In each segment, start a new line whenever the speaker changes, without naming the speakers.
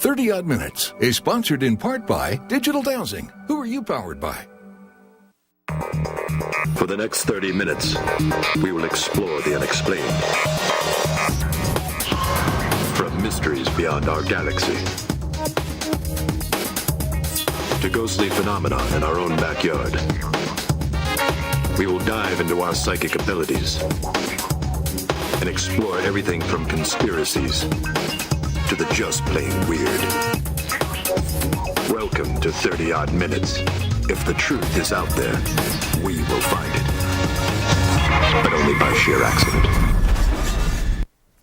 30 Odd Minutes is sponsored in part by Digital Dowsing. Who are you powered by?
For the next 30 minutes, we will explore the unexplained. From mysteries beyond our galaxy to ghostly phenomena in our own backyard. We will dive into our psychic abilities and explore everything from conspiracies to the just plain weird. Welcome to 30 Odd Minutes. If the truth is out there, we will find it. But only by sheer accident.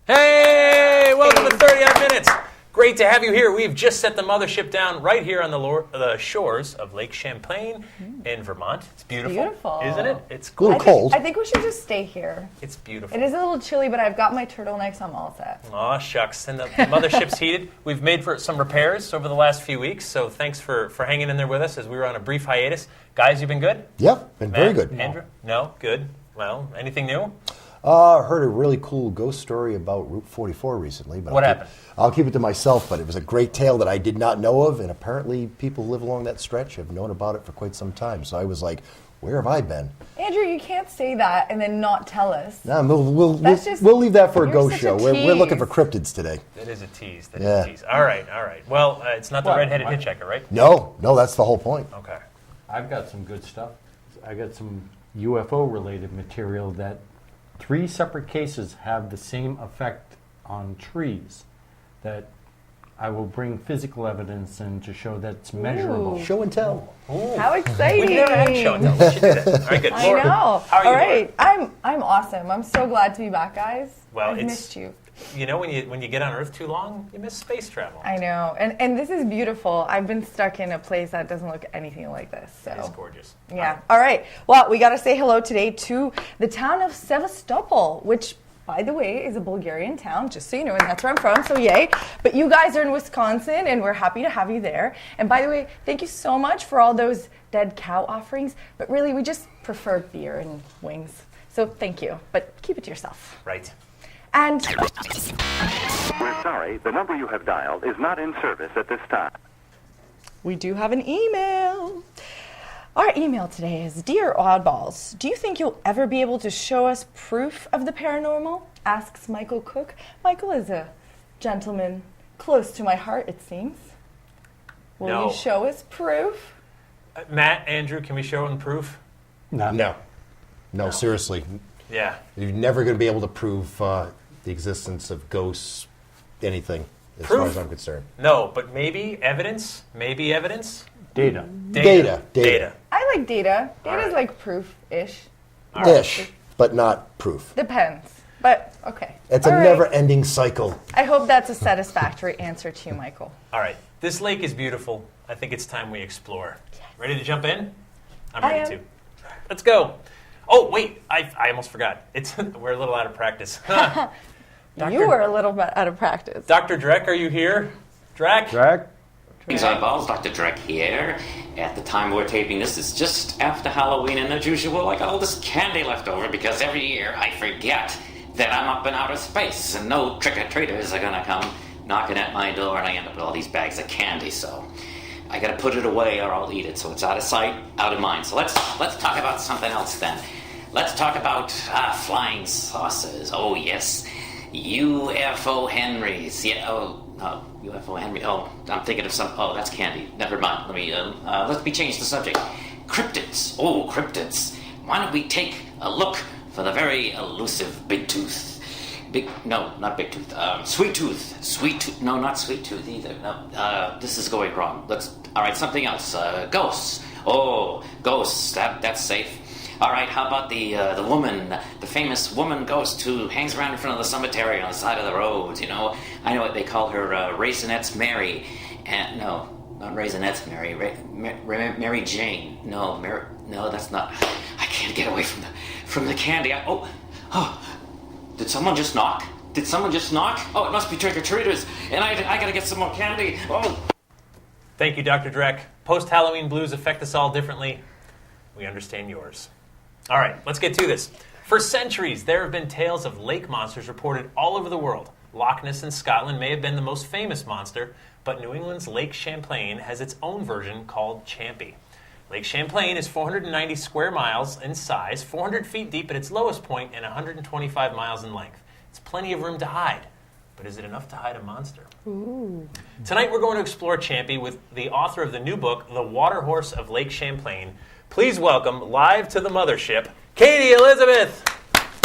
Hey! Welcome to 30 Odd Minutes. Great to have you here. We've just set the mothership down right here on the shores of Lake Champlain in Vermont. It's beautiful. Isn't it? It's cool.
A little cold.
I think we should just stay here.
It's beautiful.
It is a little chilly, but I've got my turtlenecks. I'm all set.
Aw, shucks. And the mothership's heated. We've made for some repairs over the last few weeks, so thanks for hanging in there with us as we were on a brief hiatus. Guys, you been good?
Yep, been very
Matt,
good.
Andrew? No? Good. Well, anything new?
Heard a really cool ghost story about Route 44 recently. But
What happened?
I'll keep it to myself, but it was a great tale that I did not know of, and apparently people who live along that stretch have known about it for quite some time. So I was like, where have I been?
Andrew, you can't say that and then not tell us.
No, we'll leave that for a ghost show. We're looking for cryptids today.
That is a tease. That is a tease. All right. Well, it's not the red-headed hitchhiker, right?
No, that's the whole point.
Okay.
I've got some good stuff. I got some UFO-related material that 3 separate cases have the same effect on trees that I will bring physical evidence in to show that it's measurable.
Show and tell.
Ooh.
How exciting!
We never had show and tell. We should do that. All right, good.
I
Laura,
know.
How are you,
All right,
Laura?
I'm awesome. I'm so glad to be back, guys.
Well,
I've missed you.
You know, when you get on Earth too long, you miss space travel.
I know, and this is beautiful. I've been stuck in a place that doesn't look anything like this. So.
It's gorgeous.
Yeah. All right. Well, we got to say hello today to the town of Sevastopol, which, by the way, is a Bulgarian town, just so you know, and that's where I'm from, so yay. But you guys are in Wisconsin, and we're happy to have you there. And by the way, thank you so much for all those dead cow offerings, but really, we just prefer beer and wings. So thank you, but keep it to yourself.
Right.
And
we're sorry, the number you have dialed is not in service at this time.
we do have an email. Our email today is, Dear Oddballs, do you think you'll ever be able to show us proof of the paranormal? Asks Michael Cook. Michael is a gentleman close to my heart, it seems. Will you show us proof?
Matt, Andrew, can we show them proof?
No, seriously.
Yeah.
You're never going to be able to prove the existence of ghosts, anything, as
Proof?
far as I'm concerned.
No, but maybe evidence? Maybe evidence?
Data.
Data.
I like data. Data's
right.
like proof-ish.
Ish, but not proof.
Depends. But, okay.
It's a
All right.
never-ending cycle.
I hope that's a satisfactory answer to you, Michael.
All right. This lake is beautiful. I think it's time we explore.
Yes.
Ready to jump in? I'm
I
ready
am.
to. Let's go. Oh, wait. I almost forgot. We're a little out of practice.
You were a little bit out of practice.
Dr. Dreck, are you here? Dreck?
Dreck?
Eyeballs, Dr. Dreck here. At the time we're taping this, it's just after Halloween, and as usual, I got all this candy left over because every year I forget that I'm up in outer space and no trick-or-treaters are gonna come knocking at my door, and I end up with all these bags of candy, so I gotta put it away or I'll eat it, so it's out of sight, out of mind. So let's talk about something else then. Let's talk about flying saucers. Oh yes, UFO Henrys. Yeah. Oh, UFO Henry. Oh, I'm thinking of some. Oh, that's candy. Never mind. Let me change the subject. Cryptids. Oh, cryptids. Why don't we take a look for the very elusive Big Tooth? Not Big Tooth. Sweet Tooth. Sweet Tooth. No, not Sweet Tooth either. No, this is going wrong. All right, something else. Ghosts. Oh, ghosts. That's safe. All right, how about the woman, the famous woman ghost who hangs around in front of the cemetery on the side of the roads, you know? I know what they call her, Raisinets Mary. And no, not Raisinets Mary, Mary Jane. No, that's not. I can't get away from the candy. Did someone just knock? Oh, it must be trick-or-treaters, and I gotta get some more candy. Oh.
Thank you, Dr. Dreck. Post-Halloween blues affect us all differently. We understand yours. All right, let's get to this. For centuries, there have been tales of lake monsters reported all over the world. Loch Ness in Scotland may have been the most famous monster, but New England's Lake Champlain has its own version called Champy. Lake Champlain is 490 square miles in size, 400 feet deep at its lowest point, and 125 miles in length. It's plenty of room to hide. But is it enough to hide a monster? Ooh. Tonight we're going to explore Champy with the author of the new book, The Water Horse of Lake Champlain. Please welcome, live to the mothership, Katy Elizabeth!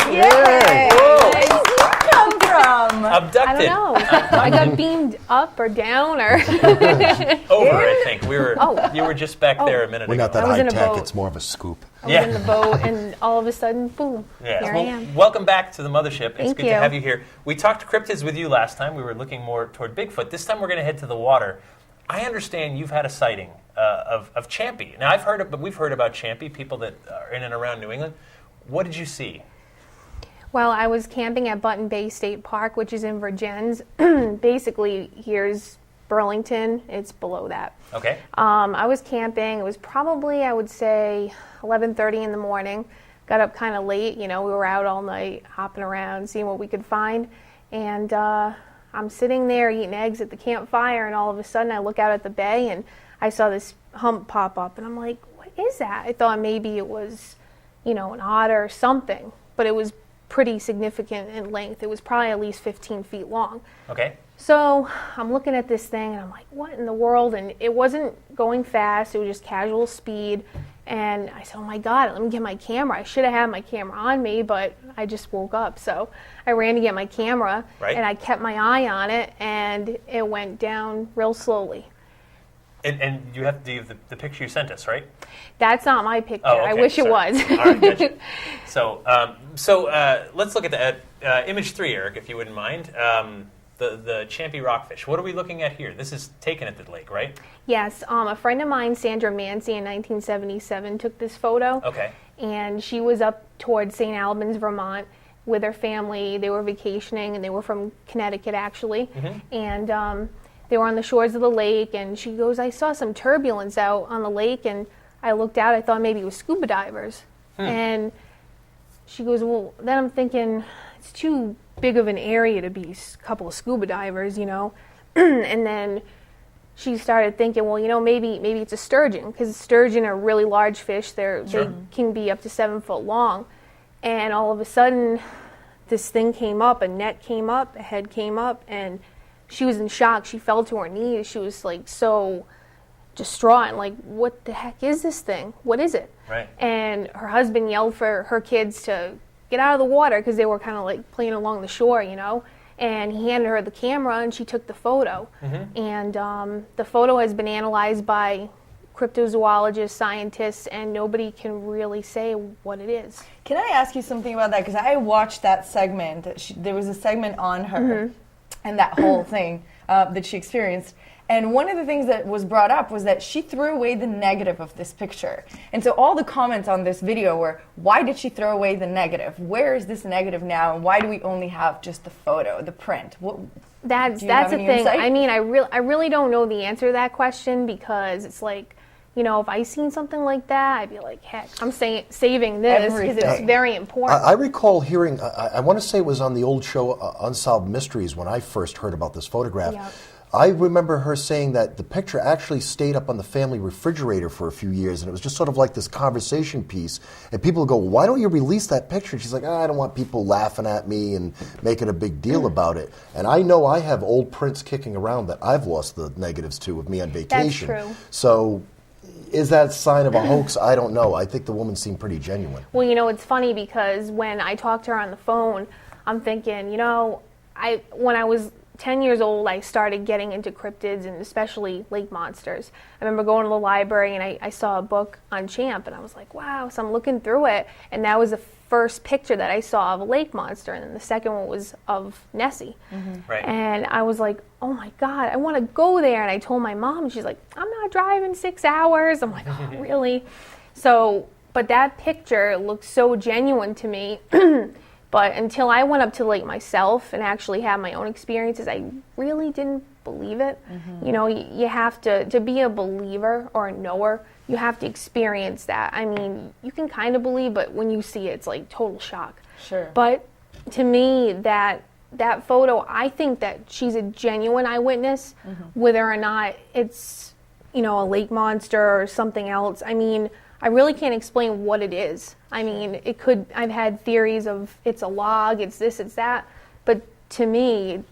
Yay!
Whoa!
Where did you come from?
Abducted.
I don't know. I got beamed up or down or
over, I think. You were just back there a minute ago.
We're not that
I was
high
in a
tech,
boat.
it's more of a scoop.
I was in the boat, and all of a sudden, boom,
Yes.
here
Well,
I am.
welcome back to the mothership. It's
Thank
good to
you.
have you here. We talked cryptids with you last time. We were looking more toward Bigfoot. This time we're going to head to the water. I understand you've had a sighting of Champy. Now, we've heard about Champy, people that are in and around New England. What did you see?
Well, I was camping at Button Bay State Park, which is in Virgins. Basically, here's Burlington. It's below that.
Okay.
I was camping. It was probably, I would say, 11:30 in the morning. Got up kind of late. We were out all night, hopping around, seeing what we could find. And I'm sitting there eating eggs at the campfire, and all of a sudden I look out at the bay, and I saw this hump pop up. And I'm like, what is that? I thought maybe it was, an otter or something. But it was pretty significant in length. It was probably at least 15 feet long.
Okay.
So I'm looking at this thing and I'm like, what in the world? And it wasn't going fast. It was just casual speed. And I said, oh my God, let me get my camera. I should have had my camera on me, but I just woke up. So I ran to get my camera and I kept my eye on it, and it went down real slowly.
And you have the picture you sent us, right?
That's not my picture.
Oh, okay.
I wish it was.
All right, gotcha. So let's look at image 3, Eric, if you wouldn't mind. The Champy rockfish. What are we looking at here? This is taken at the lake, right?
Yes. A friend of mine, Sandra Mancy, in 1977, took this photo.
Okay.
And she was up towards St. Albans, Vermont, with her family. They were vacationing, and they were from Connecticut, actually. Mm-hmm. And they were on the shores of the lake, and she goes, I saw some turbulence out on the lake, and I looked out. I thought maybe it was scuba divers. And she goes, well, then I'm thinking, it's too big of an area to be a couple of scuba divers, and then she started thinking, well, maybe it's a sturgeon, because sturgeon are really large fish. They can be up to 7 foot long. And all of a sudden, this thing came up, a net came up, a head came up, and she was in shock. She fell to her knees. She was like so distraught and like, what the heck is this thing? What is it?
Right.
And her husband yelled for her kids to get out of the water, because they were kind of like playing along the shore, And he handed her the camera, and she took the photo. Mm-hmm. And the photo has been analyzed by cryptozoologists, scientists, and nobody can really say what it is.
Can I ask you something about that? Because I watched that segment. There was a segment on her and that whole thing that she experienced. And one of the things that was brought up was that she threw away the negative of this picture. And so all the comments on this video were, why did she throw away the negative? Where is this negative now? And why do we only have just the photo, the print?
That's the thing. Insight? I mean, I really don't know the answer to that question, because it's like, if I seen something like that, I'd be like, heck, I'm saving this because it's very important.
I recall hearing, I want to say it was on the old show Unsolved Mysteries when I first heard about this photograph. Yep. I remember her saying that the picture actually stayed up on the family refrigerator for a few years, and it was just sort of like this conversation piece. And people would go, why don't you release that picture? And she's like, I don't want people laughing at me and making a big deal about it. And I know I have old prints kicking around that I've lost the negatives to of me on vacation.
That's true.
So is that a sign of a hoax? I don't know. I think the woman seemed pretty genuine.
Well, it's funny, because when I talked to her on the phone, I'm thinking, when I was 10 years old, I started getting into cryptids, and especially lake monsters. I remember going to the library, and I saw a book on Champ, and I was like, wow. So I'm looking through it, and that was the first picture that I saw of a lake monster, and then the second one was of Nessie. Mm-hmm. Right. And I was like, oh my God, I want to go there. And I told my mom, and she's like, I'm not driving 6 hours. I'm like, oh, really? So, but that picture looked so genuine to me. But until I went up to the lake myself and actually had my own experiences, I really didn't believe it. Mm-hmm. You have to be a believer or a knower, you have to experience that. I mean, you can kind of believe, but when you see it, it's like total shock.
Sure.
But to me, that that photo, I think that she's a genuine eyewitness, whether or not it's, you know, a lake monster or something else. I mean, I really can't explain what it is. I mean, it could, I've had theories of it's a log, it's this, it's that, but to me,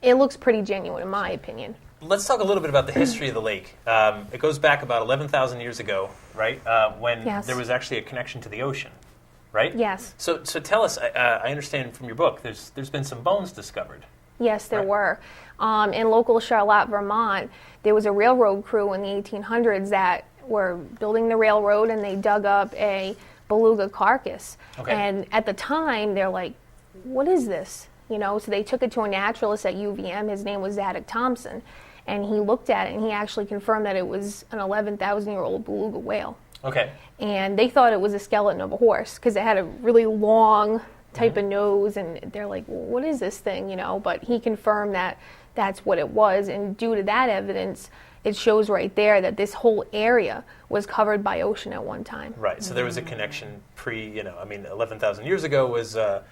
it looks pretty genuine in my opinion.
Let's talk a little bit about the history of the lake. It goes back about 11,000 years ago, right? When there was actually a connection to the ocean, right?
Yes.
So tell us, I understand from your book, there's been some bones discovered.
Yes, there were. In local Charlotte, Vermont, there was a railroad crew in the 1800s that were building the railroad, and they dug up a beluga carcass.
Okay.
And at the time, they're like, what is this? You know, so they took it to a naturalist at UVM. His name was Zadok Thompson. And he looked at it, and he actually confirmed that it was an 11,000-year-old beluga whale.
Okay.
And they thought it was a skeleton of a horse because it had a really long type of nose, and they're like, well, what is this thing, you know? But he confirmed that that's what it was, and due to that evidence, it shows right there that this whole area was covered by ocean at one time.
Right, so there was a connection 11,000 years ago was, the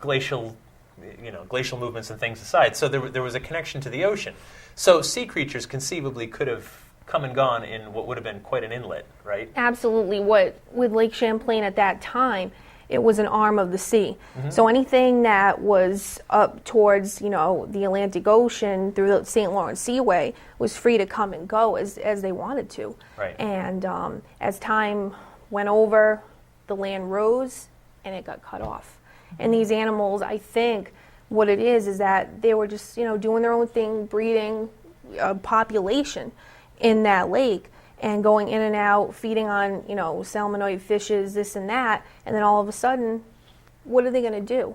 glacial movements and things aside. So there was a connection to the ocean. So sea creatures conceivably could have come and gone in what would have been quite an inlet, right?
Absolutely. With Lake Champlain at that time, it was an arm of the sea. So anything that was up towards, the Atlantic Ocean through the St. Lawrence Seaway was free to come and go as they wanted to.
Right.
And as time went over, the land rose and it got cut off. And these animals, I think what it is that they were just, doing their own thing, breeding a population in that lake, and going in and out, feeding on, salmonid fishes, this and that, and then all of a sudden, what are they going to do?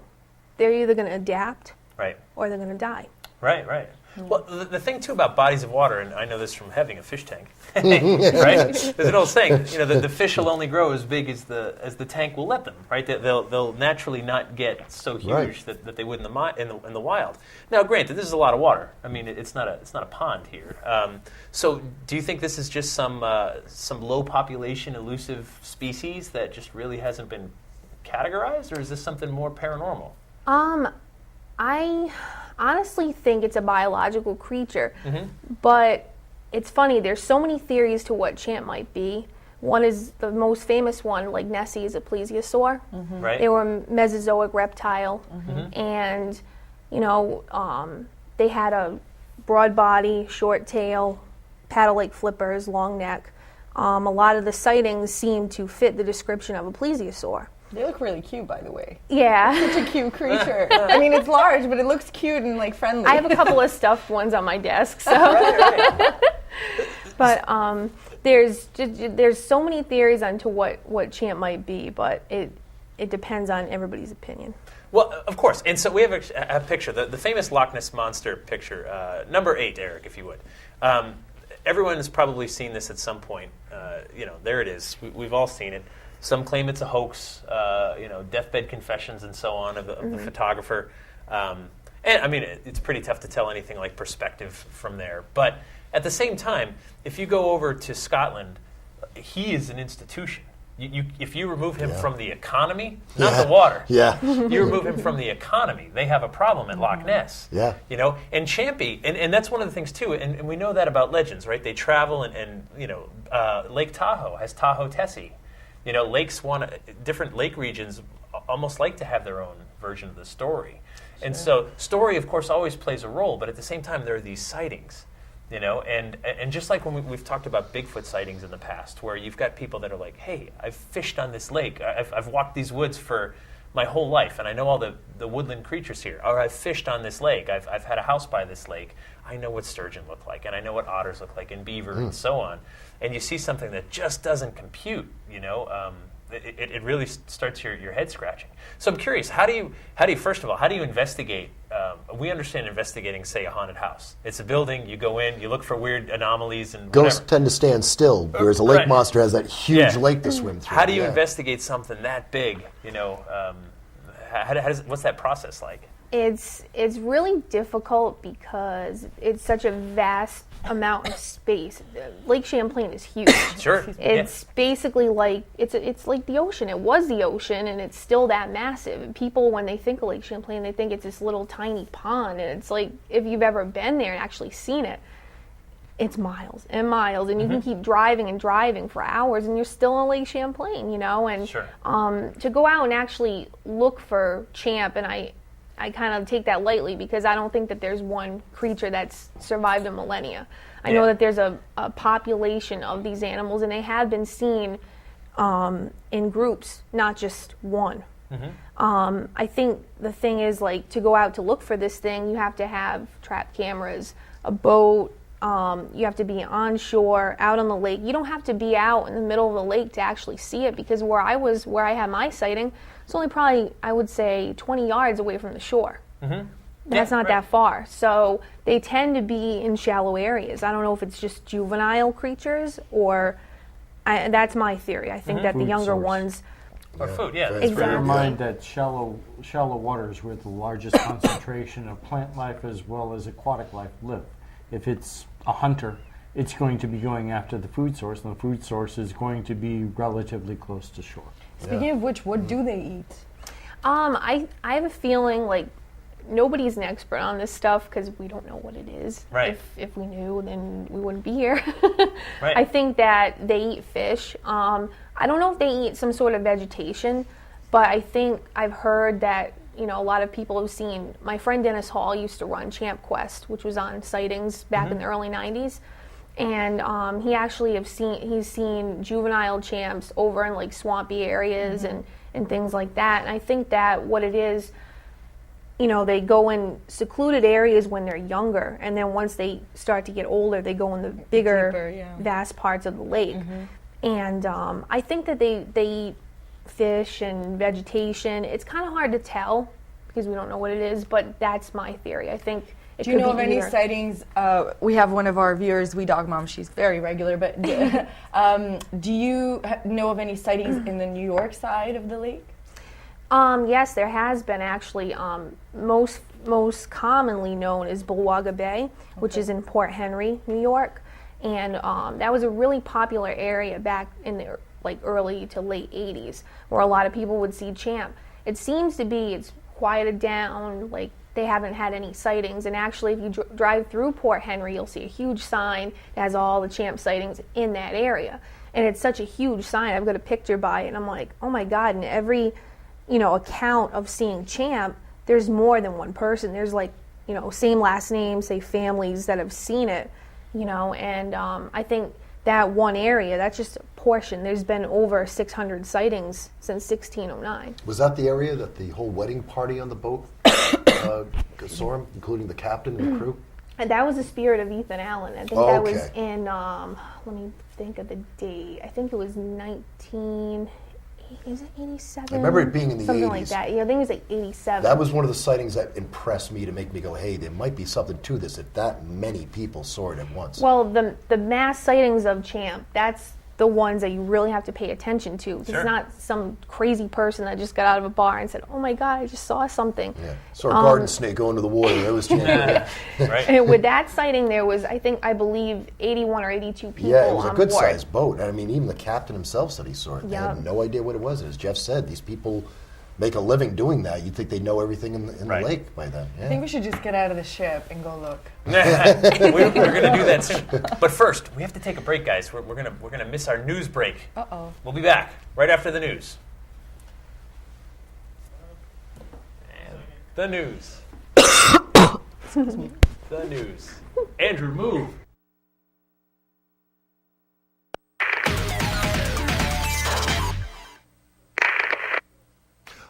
They're either going to adapt,
right,
or they're going to die.
Right, right. Well, the thing, too, about bodies of water, and I know this from having a fish tank, right? There's an old saying, the fish will only grow as big as the tank will let them, right? They'll naturally not get so huge that they would in the wild. Now, granted, this is a lot of water. I mean, it's not a pond here. So, do you think this is just some low population elusive species that just really hasn't been categorized, or is this something more paranormal?
I honestly think it's a biological creature, but it's funny, there's so many theories to what Champ might be. One is the most famous one, like Nessie is a plesiosaur.
Right.
They were a Mesozoic reptile, and they had a broad body, short tail, paddle-like flippers, long neck. A lot of the sightings seem to fit the description of a plesiosaur.
They look really cute, by the way.
Yeah.
Such a cute creature. I mean, it's large, but it looks cute and friendly.
I have a couple of stuffed ones on my desk, so.
Right.
But there's so many theories onto what Champ might be, but it depends on everybody's opinion.
Well, of course. And so we have a picture, the famous Loch Ness Monster picture, number 8, Eric, if you would. Everyone has probably seen this at some point. There it is. We've all seen it. Some claim it's a hoax, deathbed confessions and so on of the photographer. And I mean, it's pretty tough to tell anything like perspective from there. But at the same time, if you go over to Scotland, he is an institution. If you remove him from the economy, not the water, you remove him from the economy, they have a problem at Loch Ness.
Yeah.
And Champy, and that's one of the things too, and we know that about legends, right? They travel and Lake Tahoe has Tahoe Tessie. Lakes different lake regions almost like to have their own version of the story. Sure. And so story, of course, always plays a role, but at the same time, there are these sightings, and just like when we've talked about Bigfoot sightings in the past, where you've got people that are like, hey, I've fished on this lake. I've walked these woods for my whole life, and I know all the woodland creatures here. Or I've fished on this lake. I've had a house by this lake. I know what sturgeon look like, and I know what otters look like, and beaver, and so on. And you see something that just doesn't compute, it really starts your head scratching. So I'm curious, how do you first of all, how do you investigate? We understand investigating, say, a haunted house. It's a building. You go in, you look for weird anomalies and
Ghosts
whatever.
tend to stand still, whereas a lake monster has that huge lake to swim through.
How do you investigate something that big? What's that process like?
It's really difficult because it's such a vast amount of space. Lake Champlain is huge.
Sure.
It's basically like it's like the ocean. It was the ocean, and it's still that massive. And people, when they think of Lake Champlain, they think it's this little tiny pond. And it's like, if you've ever been there and actually seen it, it's miles and miles, and you can keep driving and driving for hours, and you're still in Lake Champlain, you know. And
Sure.
To go out and actually look for champ, and I kind of take that lightly because I don't think that there's one creature that's survived a millennia. I know that there's a population of these animals, and they have been seen in groups, not just one. I think the thing is, like, to go out to look for this thing, you have to have trap cameras, a boat, you have to be onshore, out on the lake. You don't have to be out in the middle of the lake to actually see it, because where I had my sighting, it's only probably, I would say, 20 yards away from the shore. That's not that far. So they tend to be in shallow areas. I don't know if it's just juvenile creatures or, that's my theory. I think that the
Food
younger
source.
ones,
Or food, yeah.
Right.
That's
Bear in
Exactly.
mind that shallow waters where the largest concentration of plant life as well as aquatic life live. If it's a hunter, it's going to be going after the food source, and the food source is going to be relatively close to shore.
Speaking of which, what do they eat?
I have a feeling like nobody's an expert on this stuff because we don't know what it is.
Right.
If we knew, then we wouldn't be here.
Right.
I think that they eat fish. I don't know if they eat some sort of vegetation, but I think I've heard that, you know, a lot of people have seen. My friend Dennis Hall used to run Champ Quest, which was on Sightings back in the early '90s, and he actually he's seen juvenile champs over in like swampy areas and things like that. And I think that what it is, you know, they go in secluded areas when they're younger, and then once they start to get older, they go in the bigger,
Deeper,
vast parts of the lake. And I think that they eat fish and vegetation. It's kind of hard to tell because we don't know what it is, but that's my theory. I think it
Do you
could
know
be
of any
either.
sightings? We have one of our viewers, Wee Dog Mom. She's very regular, but do you know of any sightings in the New York side of the lake?
Yes, there has been actually. Most commonly known as Bulwaga Bay, which is in Port Henry, New York, and that was a really popular area back in the like early to late '80s, where a lot of people would see champ. It seems to be it's quieted down, like they haven't had any sightings. And actually, if you drive through Port Henry, you'll see a huge sign that has all the champ sightings in that area, and it's such a huge sign. I've got a picture by it, and I'm like, oh my God! And every account of seeing champ, there's more than one person. There's like, same last name, say families that have seen it, and I think that one area, that's just a portion. There's been over 600 sightings since 1609.
Was that the area that the whole wedding party on the boat saw him, including the captain and the crew?
And that was the spirit of Ethan Allen. I think that was in, let me think of the date. I think it was 87?
I remember it being in the
something
80s.
Like that. Yeah, I think it was like 87.
That was one of the sightings that impressed me to make me go, hey, there might be something to this if that many people saw it at once.
Well, the mass sightings of Champ, that's the ones that you really have to pay attention to.
Sure.
It's not some crazy person that just got out of a bar and said, oh my God, I just saw something.
Yeah. Saw a garden snake go into the water. It was
Right.
And with that sighting, there was, I believe 81 or 82 people
Yeah, it was a
on
good
board.
sized boat. I mean, even the captain himself said he saw it. They
Yeah.
had no idea what it was. As Jeff said, these people make a living doing that. You'd think they know everything in the
Right.
lake by then.
I think we should just get out of the ship and go look.
We're going to do that soon. But first, we have to take a break, guys. We're gonna miss our news break.
Uh-oh.
We'll be back right after the news. And the news. The news. Andrew, move.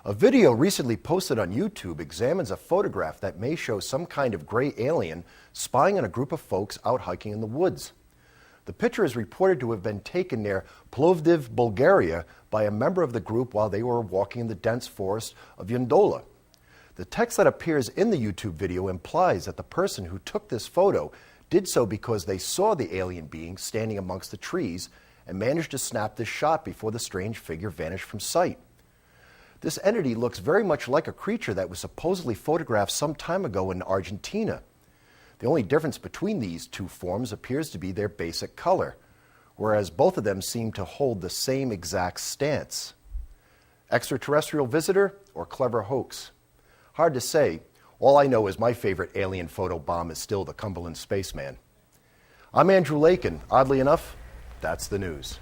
A video recently posted on YouTube examines a photograph that may show some kind of gray alien spying on a group of folks out hiking in the woods. The picture is reported to have been taken near Plovdiv, Bulgaria, by a member of the group while they were walking in the dense forest of Yondola. The text that appears in the YouTube video implies that the person who took this photo did so because they saw the alien being standing amongst the trees and managed to snap this shot before the strange figure vanished from sight. This entity looks very much like a creature that was supposedly photographed some time ago in Argentina. The only difference between these two forms appears to be their basic color, whereas both of them seem to hold the same exact stance. Extraterrestrial visitor or clever hoax? Hard to say. All I know is my favorite alien photo bomb is still the Cumberland Spaceman. I'm Andrew Lake, and oddly enough, that's the news.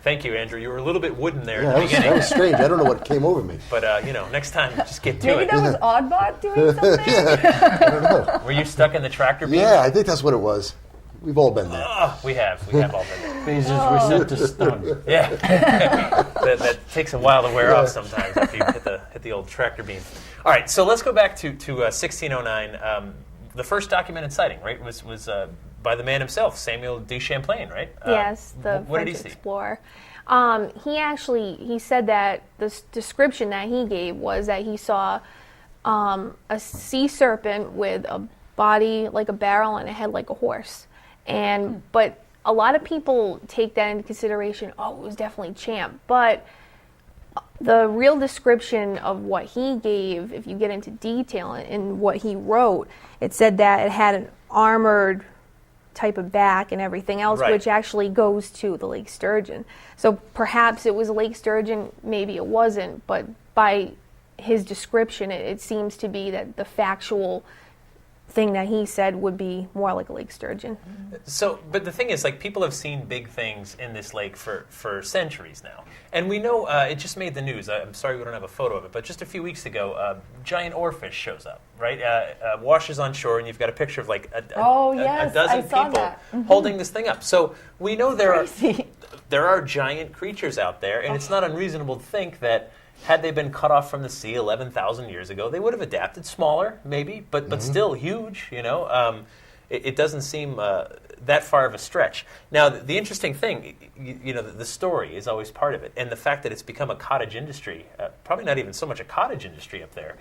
Thank you, Andrew. You were a little bit wooden there
Yeah,
at the beginning.
that was strange. I don't know what came over me.
But, next time, just get to
Maybe
it.
that was Oddbot doing something?
Yeah, I don't know.
Were you stuck in the tractor beam?
Yeah, I think that's what it was. We've all been there.
Oh, we have all been there.
Phases were set to stun.
Yeah. that takes a while to wear off sometimes if you hit the old tractor beam. All right, so let's go back to 1609. The first documented sighting, right, was by the man himself, Samuel de Champlain, right?
Yes, the
what did
French
he see?
explorer. He said that the description that he gave was that he saw a sea serpent with a body like a barrel and a head like a horse. But a lot of people take that into consideration. Oh, it was definitely Champ. But the real description of what he gave, if you get into detail in what he wrote, it said that it had an armored type of back and everything else,
Right.
which actually goes to the lake sturgeon. So perhaps it was a lake sturgeon, maybe it wasn't, but by his description, it seems to be that the factual thing that he said would be more like a lake sturgeon.
So, but the thing is, like, people have seen big things in this lake for centuries now. And we know it just made the news. I'm sorry we don't have a photo of it, but just a few weeks ago, giant oarfish shows up, right? Washes on shore, and you've got a picture of like a dozen people holding this thing up. So we know there are giant creatures out there, and it's not unreasonable to think that had they been cut off from the sea 11,000 years ago, they would have adapted, smaller maybe, but still huge. It doesn't seem that far of a stretch. Now, the interesting thing, the story is always part of it, and the fact that it's become a cottage industry, probably not even so much a cottage industry up there.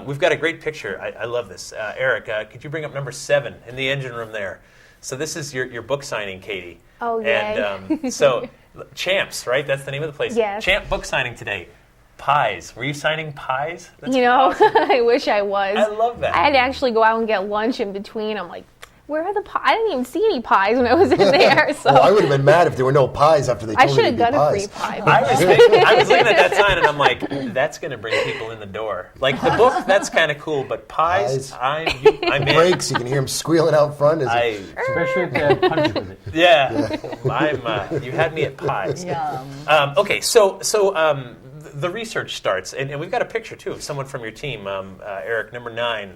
We've got a great picture. I love this. Eric, could you bring up number 7 in the engine room there? So this is your book signing, Katy.
Oh, yay.
And so Champs, right? That's the name of the place.
Yes.
Champ book signing today. Pies. Were you signing pies? That's
I wish I was.
I love that.
I had to actually go out and get lunch in between. I'm like, where are the pies? I didn't even see any pies when I was in there. So
I would have been mad if there were no pies after they
I
told
should
me
have
to be
got a
pies.
free pie.
I was looking at that sign and I'm like, that's going to bring people in the door. Like the book, that's kind of cool, but pies. I'm in.
Breaks, you can hear them squealing out front.
Especially if they had punch with it.
Yeah. You had me at pies. Okay, so the research starts, and we've got a picture too of someone from your team, Eric, number 9.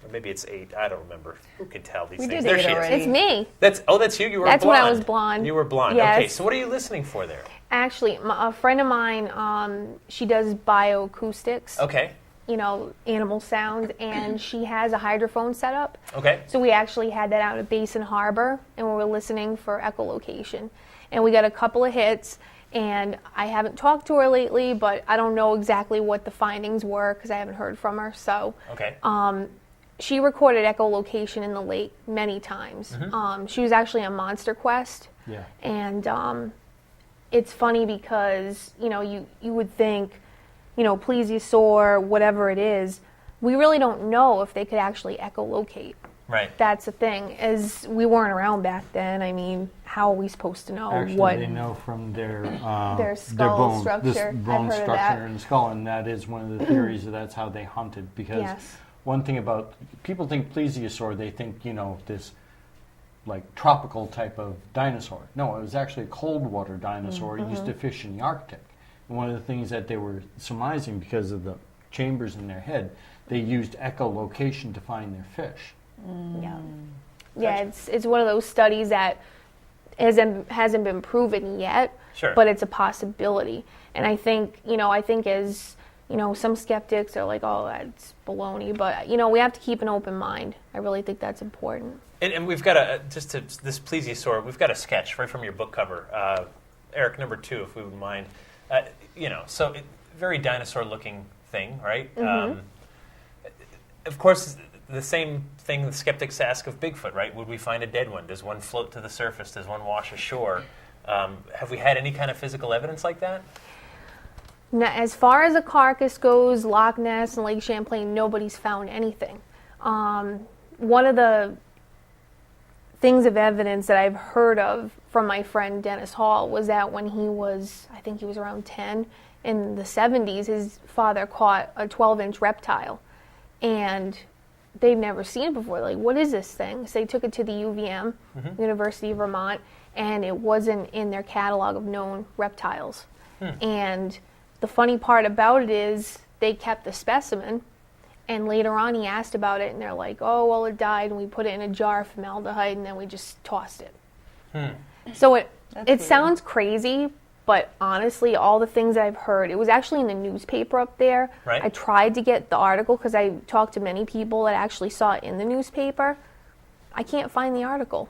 Or maybe it's 8. I don't remember. Who can tell these things? There she is.
It's me.
That's you. You were
That's
blonde.
when I was blonde.
You were blonde.
Yes.
Okay, so what are you listening for there?
Actually, a friend of mine, she does bioacoustics.
Okay.
Animal sounds, and she has a hydrophone set up.
Okay.
So we actually had that out at Basin Harbor, and we were listening for echolocation. And we got a couple of hits, and I haven't talked to her lately, but I don't know exactly what the findings were because I haven't heard from her. So
okay.
She recorded echolocation in the lake many times. She was actually on Monster Quest.
Yeah.
And it's funny because, you would think, plesiosaur, whatever it is, we really don't know if they could actually echolocate.
Right.
That's the thing, as we weren't around back then. I mean, how are we supposed to know
Actually,
what
they know from their
skull
bone,
structure.
this bone
I've heard of
structure
that.
in the skull, and that is one of the theories that's how they hunted. Because
Yes.
one thing about people think plesiosaur, they think this like tropical type of dinosaur. No, it was actually a cold water dinosaur. It used to fish in the Arctic. And one of the things that they were surmising because of the chambers in their head, they used echolocation to find their fish.
Yeah, it's one of those studies that hasn't been proven yet,
Sure.
but it's a possibility. And I think as some skeptics are like, oh, that's baloney, but we have to keep an open mind. I really think that's important.
And we've got this plesiosaur. We've got a sketch right from your book cover, Eric, number 2, if we would mind. So very dinosaur-looking thing, right? Of course, the same thing the skeptics ask of Bigfoot, right? Would we find a dead one? Does one float to the surface? Does one wash ashore? Have we had any kind of physical evidence like that?
Now, as far as a carcass goes, Loch Ness and Lake Champlain, nobody's found anything. One of the things of evidence that I've heard of from my friend Dennis Hall was that when he was, I think he was around 10, in the 70s, his father caught a 12-inch reptile. And they'd never seen it before. Like, what is this thing? So they took it to the UVM, University of Vermont, and it wasn't in their catalog of known reptiles. And the funny part about it is they kept the specimen, and later on he asked about it, and they're like, oh, well, it died, and we put it in a jar of formaldehyde, and then we just tossed it. So it sounds crazy, but honestly, all the things I've heard, it was actually in the newspaper up there.
Right.
I tried to get the article because I talked to many people that actually saw it in the newspaper. I can't find the article.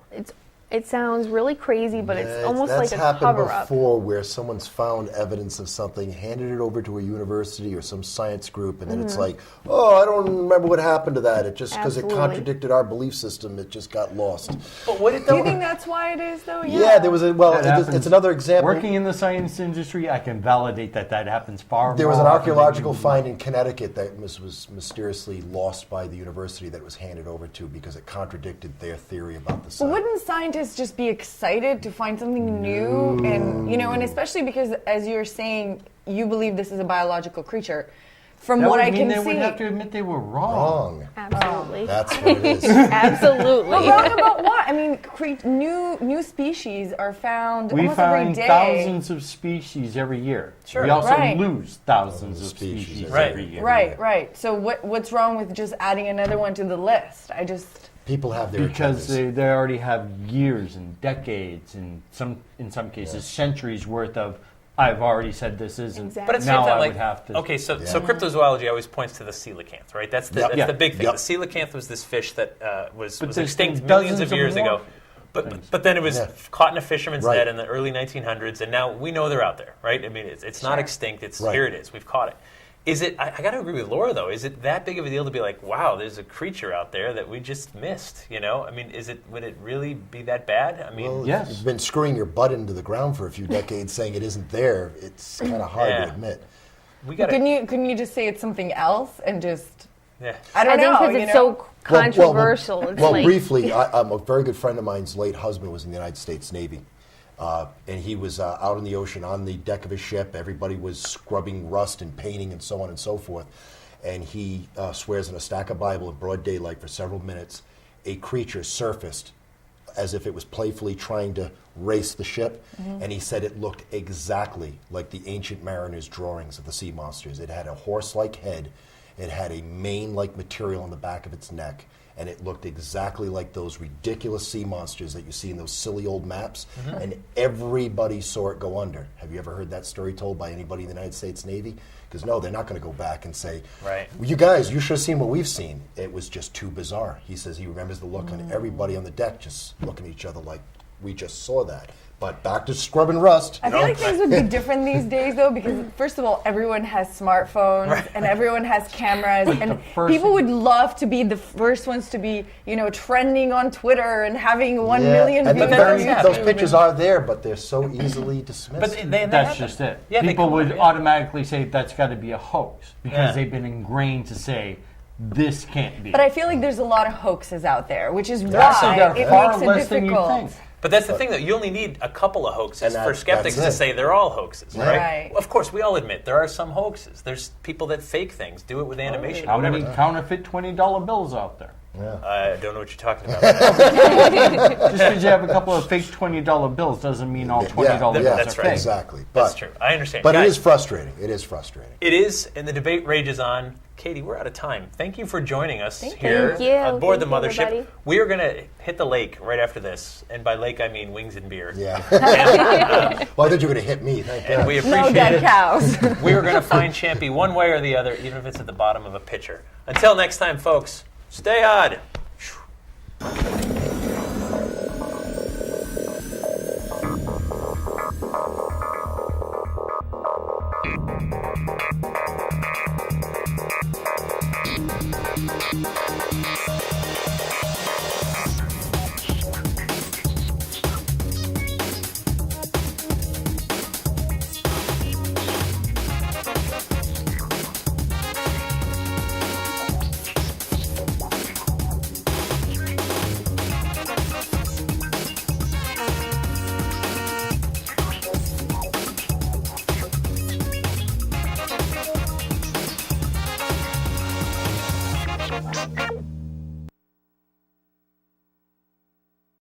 It sounds really crazy, but it's almost like a cover-up.
That's happened before, where someone's found evidence of something, handed it over to a university or some science group, and then it's like, oh, I don't remember what happened to that. It just, because it contradicted our belief system, it just got lost.
But what did
Do you think that's why it is, though?
Yeah, there was it's another example.
Working in the science industry, I can validate that happens far more.
There was an
often
archaeological
than
find in Connecticut that was mysteriously lost by the university that it was handed over to because it contradicted their theory about the site.
But wouldn't scientists just be excited to find something new? And, and especially because, as you're saying, you believe this is a biological creature. From
that
what
would
I
mean
can
they
see,
would have to admit they were wrong.
Absolutely.
That's what it is.
Absolutely.
But wrong about what? I mean, new species are found
We
almost every
find
day.
thousands of species every year.
Sure.
We also
Right.
lose thousands of species every year.
Right. So what's wrong with just adding another one to the list?
People have their
Because
agendas.
they already have years and decades and in some cases centuries worth of, I've already said this isn't.
Exactly.
But at the same
now
time,
I
like,
would have to.
okay, so cryptozoology always points to the coelacanth, right? That's the big thing.
Yep.
The coelacanth was this fish that was
there's
extinct
dozens
millions of
of
years
more
ago. But then it was caught in a fisherman's
Right.
net in the early 1900s, and now we know they're out there, right? I mean, it's not extinct. It's
Right.
Here it is. We've caught it. Is it? I got to agree with Laura though. Is it that big of a deal to be like, wow, there's a creature out there that we just missed? I mean, would it really be that bad? I mean,
Well,
Yes.
if you've been screwing your butt into the ground for a few decades saying it isn't there, it's kind of hard
Yeah.
to admit.
we got
Couldn't you just say it's something else and just?
Yeah.
I don't know.
because it's so controversial.
Well,
it's
well,
like,
briefly, a very good friend of mine's late husband was in the United States Navy. And he was out in the ocean on the deck of his ship. Everybody was scrubbing rust and painting and so on and so forth. And he swears in a stack of Bible in broad daylight for several minutes, a creature surfaced as if it was playfully trying to race the ship. And he said it looked exactly like the ancient mariners' drawings of the sea monsters. It had a horse-like head. It had a mane-like material on the back of its neck. And it looked exactly like those ridiculous sea monsters that you see in those silly old maps. And everybody saw it go under. Have you ever heard that story told by anybody in the United States Navy? Because no, they're not going to go back and say,
Right.
well, you guys, you should have seen what we've seen. It was just too bizarre. He says he remembers the look on everybody on the deck just looking at each other like, we just saw that. But back to scrubbing rust.
I feel like things would be different these days, though, because first of all, everyone has smartphones and everyone has cameras, and people would love to be the first ones to be, trending on Twitter and having 1 million
and
views.
those pictures are there, but they're so easily dismissed.
But
That's just it.
Yeah, they
People
come
would
up, yeah.
automatically say that's got to be a hoax because
Yeah.
they've been ingrained to say this can't be.
But I feel like there's a lot of hoaxes out there, which is
actually
why
got
it
far
makes it
less than you
difficult.
think.
But that's the thing, though. You only need a couple of hoaxes
And
for skeptics
that's
to
it.
say they're all hoaxes, right?
Right.
Of course, we all admit there are some hoaxes. There's people that fake things, do it with animation,
How
whatever.
many counterfeit $20 bills out there?
I don't know what you're talking about.
Just because you have a couple of fake $20 bills doesn't mean all $20 bills
that's
are
right.
fake.
Exactly.
That's true. I understand.
But it
Guys,
is frustrating. It is frustrating.
It is, and the debate rages on. Katie, we're out of time. Thank you for joining us here
you.
aboard the
Thank you,
mothership.
everybody.
We are going to hit the lake right after this, and by lake I mean wings and beer.
Yeah.
And,
Well, I thought you were going to hit me. Thank
and
God.
we
No
appreciate
dead
it.
cows.
We are going to find Champy one way or the other, even if it's at the bottom of a pitcher. Until next time, folks, stay odd.